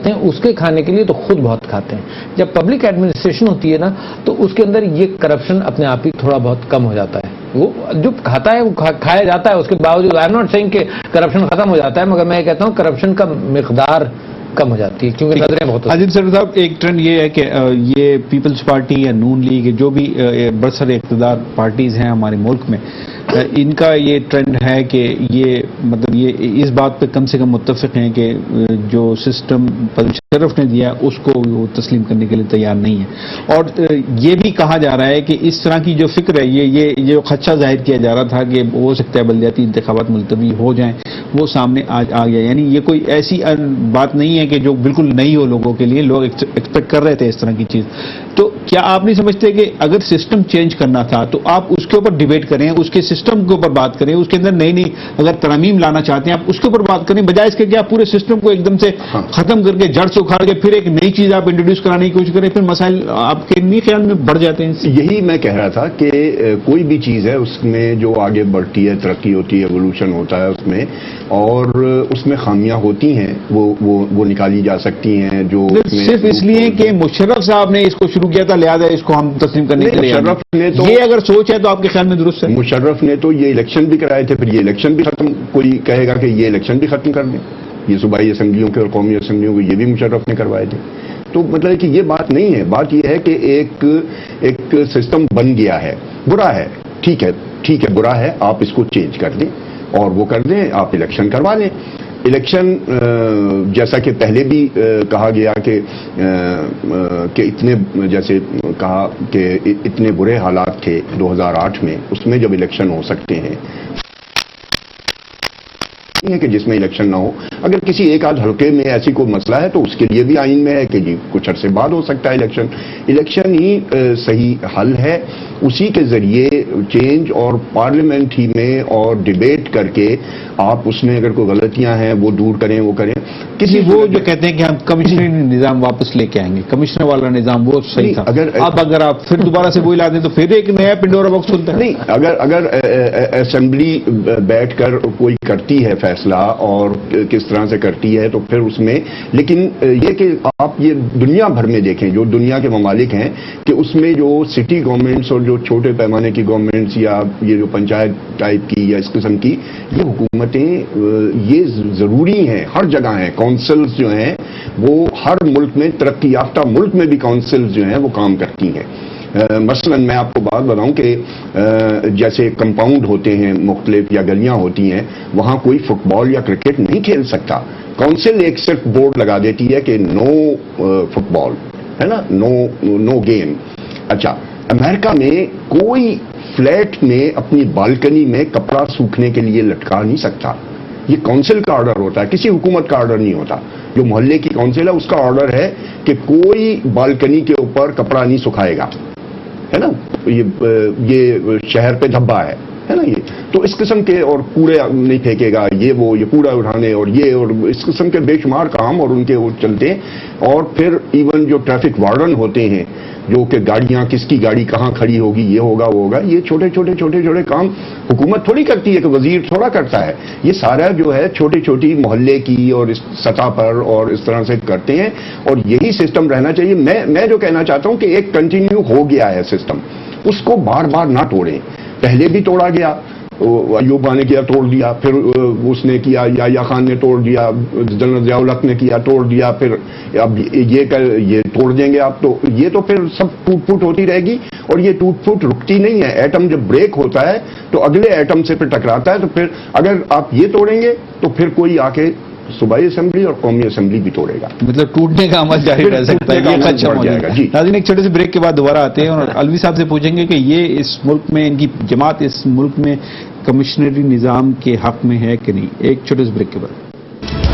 ہیں اس کے کھانے کے لیے تو خود بہت کھاتے ہیں. جب پبلک ایڈمنسٹریشن ہوتی ہے نا تو اس کے اندر یہ کرپشن اپنے آپ ہی تھوڑا بہت کم ہو جاتا ہے. وہ جو کھاتا ہے وہ کھایا جاتا ہے, اس کے باوجود آئی ایم ناٹ سیئنگ کہ کرپشن ختم ہو جاتا ہے, مگر میں یہ کہتا ہوں کرپشن کا مقدار کم ہو جاتی ہے کیونکہ نظریں بہت. عادل صاحب ایک ٹرینڈ یہ ہے کہ یہ پیپلز پارٹی یا نون لیگ جو بھی برسر اقتدار پارٹیز ہیں ہمارے ملک میں, ان کا یہ ٹرینڈ ہے کہ یہ مطلب یہ اس بات پہ کم سے کم متفق ہیں کہ جو سسٹم شرف نے دیا اس کو وہ تسلیم کرنے کے لیے تیار نہیں ہے. اور یہ بھی کہا جا رہا ہے کہ اس طرح کی جو فکر ہے یہ خدشہ ظاہر کیا جا رہا تھا کہ ہو سکتا ہے بلدیاتی انتخابات ملتوی ہو جائیں, وہ سامنے آ گیا. یعنی یہ کوئی ایسی بات نہیں ہے کہ جو بالکل نئی ہو لوگوں کے لیے, لوگ ایکسپیکٹ کر رہے تھے اس طرح کی چیز. تو کیا آپ نہیں سمجھتے کہ اگر سسٹم چینج کرنا تھا تو آپ اس کے اوپر ڈیبیٹ کریں, اس کے سسٹم کے اوپر بات کریں, اس کے اندر نئی اگر ترامیم لانا چاہتے ہیں آپ اس کے اوپر بات کریں, بجائے اس کے کہ آپ پورے سسٹم کو ایک دم سے ختم کر کے جڑ سے اکھاڑ کے پھر ایک نئی چیز آپ انٹروڈیوس کرانے کی کوشش کریں, پھر مسائل آپ کے نہیں خیال میں بڑھ جاتے ہیں. یہی میں کہہ رہا تھا کہ کوئی بھی چیز ہے اس میں جو آگے بڑھتی ہے, ترقی ہوتی ہے, ایوولوشن ہوتا ہے اس میں, اور اس میں خامیاں ہوتی ہیں وہ نکالی جا سکتی ہیں. جو صرف اس لیے کہ مشرف صاحب نے اس کو شروع کیا تھا لہذا اس کو ہم تسلیم کرنے کے لیے, مشرف نے تو یہ اگر سوچ ہے تو آپ کے خیال میں درست ہے. مشرف نے تو یہ الیکشن بھی کرائے تھے, پھر یہ الیکشن بھی ختم, کوئی کہے گا کہ یہ الیکشن بھی ختم کر دیں. یہ صوبائی اسمبلیوں کے اور قومی اسمبلیوں کو یہ بھی مشرف نے کروائے تھے. تو مطلب کہ یہ بات نہیں ہے, بات یہ ہے کہ ایک سسٹم بن گیا ہے, برا ہے, ٹھیک ہے برا ہے, آپ اس کو چینج کر دیں اور وہ کر دیں, آپ الیکشن کروا لیں. الیکشن جیسا کہ پہلے بھی کہا گیا کہ اتنے جیسے کہا کہ اتنے برے حالات تھے 2008 میں, اس میں جب الیکشن ہو سکتے ہیں کہ جس میں الیکشن نہ ہو. اگر کسی ایک آدھ حلقے میں ایسی کوئی مسئلہ ہے تو اس کے لیے بھی آئین میں ہے کہ جی کچھ عرصے بعد ہو سکتا ہے الیکشن. الیکشن ہی صحیح حل ہے, اسی کے ذریعے چینج, اور پارلیمنٹ ہی میں اور ڈیبیٹ کر کے آپ اس میں اگر کوئی غلطیاں ہیں وہ دور کریں, وہ کریں. کسی وہ جو کہتے ہیں کہ ہم کمشنری نظام واپس لے کے آئیں گے, کمشنر والا نظام وہ صحیح تھا, اگر آپ پھر دوبارہ سے وہی لا دیں تو پھر ایک نیا پنڈورا باکس کھلتا ہے. نہیں, اگر اسمبلی بیٹھ کر کوئی کرتی ہے فیصلہ اور کس طرح سے کرتی ہے تو پھر اس میں, لیکن یہ کہ آپ یہ دنیا بھر میں دیکھیں جو دنیا کے ممالک ہیں کہ اس میں جو سٹی گورنمنٹس اور جو چھوٹے پیمانے کی گورنمنٹس یا یہ جو پنچایت ٹائپ کی یا اس قسم کی یہ حکومتیں یہ ضروری ہیں, ہر جگہ ہیں. کونسلز جو ہیں وہ ہر ملک میں, ترقی یافتہ ملک میں بھی کونسلز جو ہیں وہ کام کرتی ہیں. مثلا میں آپ کو بات بتاؤں کہ جیسے کمپاؤنڈ ہوتے ہیں مختلف یا گلیاں ہوتی ہیں, وہاں کوئی فٹ بال یا کرکٹ نہیں کھیل سکتا. کونسل ایک صرف بورڈ لگا دیتی ہے کہ نو فٹ بال, ہے نا, نو گیم. اچھا, امریکہ میں کوئی فلیٹ میں اپنی بالکنی میں کپڑا سوکھنے کے لیے لٹکا نہیں سکتا. یہ کونسل کا آرڈر ہوتا ہے, کسی حکومت کا آرڈر نہیں ہوتا. جو محلے کی کونسل ہے اس کا آرڈر ہے کہ کوئی بالکنی کے اوپر کپڑا نہیں سکھائے گا, ہے نا, یہ شہر پہ دھبا ہے نا یہ, تو اس قسم کے, اور کوڑے نہیں پھینکے گا, یہ کوڑا اٹھانے اور اس قسم کے بے شمار کام اور ان کے وہ چلتے ہیں. اور پھر ایون جو ٹریفک وارڈن ہوتے ہیں جو کہ گاڑیاں کس کی گاڑی کہاں کھڑی ہوگی, یہ ہوگا وہ ہوگا, یہ چھوٹے چھوٹے کام حکومت تھوڑی کرتی ہے کہ وزیر تھوڑا کرتا ہے. یہ سارا جو ہے چھوٹی محلے کی اور اس سطح پر اور اس طرح سے کرتے ہیں, اور یہی سسٹم رہنا چاہیے. میں جو کہنا چاہتا ہوں کہ ایک کنٹینیو ہو گیا ہے سسٹم, اس کو بار بار نہ توڑیں. پہلے بھی توڑا گیا, ایوب نے کیا توڑ دیا, پھر اس نے کیا, یا خان نے توڑ دیا, جنرل ضیاء الحق نے کیا توڑ دیا, پھر اب یہ توڑ دیں گے آپ, تو یہ تو پھر سب ٹوٹ پھوٹ ہوتی رہے گی, اور یہ ٹوٹ پھوٹ رکتی نہیں ہے. ایٹم جب بریک ہوتا ہے تو اگلے ایٹم سے پھر ٹکراتا ہے, تو پھر اگر آپ یہ توڑیں گے تو پھر کوئی آ کے صوبائی اسمبلی اور قومی اسمبلی بھی توڑے گا, مطلب ٹوٹنے کا عمل جاری رہ سکتا ہے. ناظرین ایک چھوٹے سے بریک کے بعد دوبارہ آتے ہیں اور الوی صاحب سے پوچھیں گے کہ یہ اس ملک میں, ان کی جماعت اس ملک میں کمشنری نظام کے حق میں ہے کہ نہیں. ایک چھوٹے سے بریک کے بعد.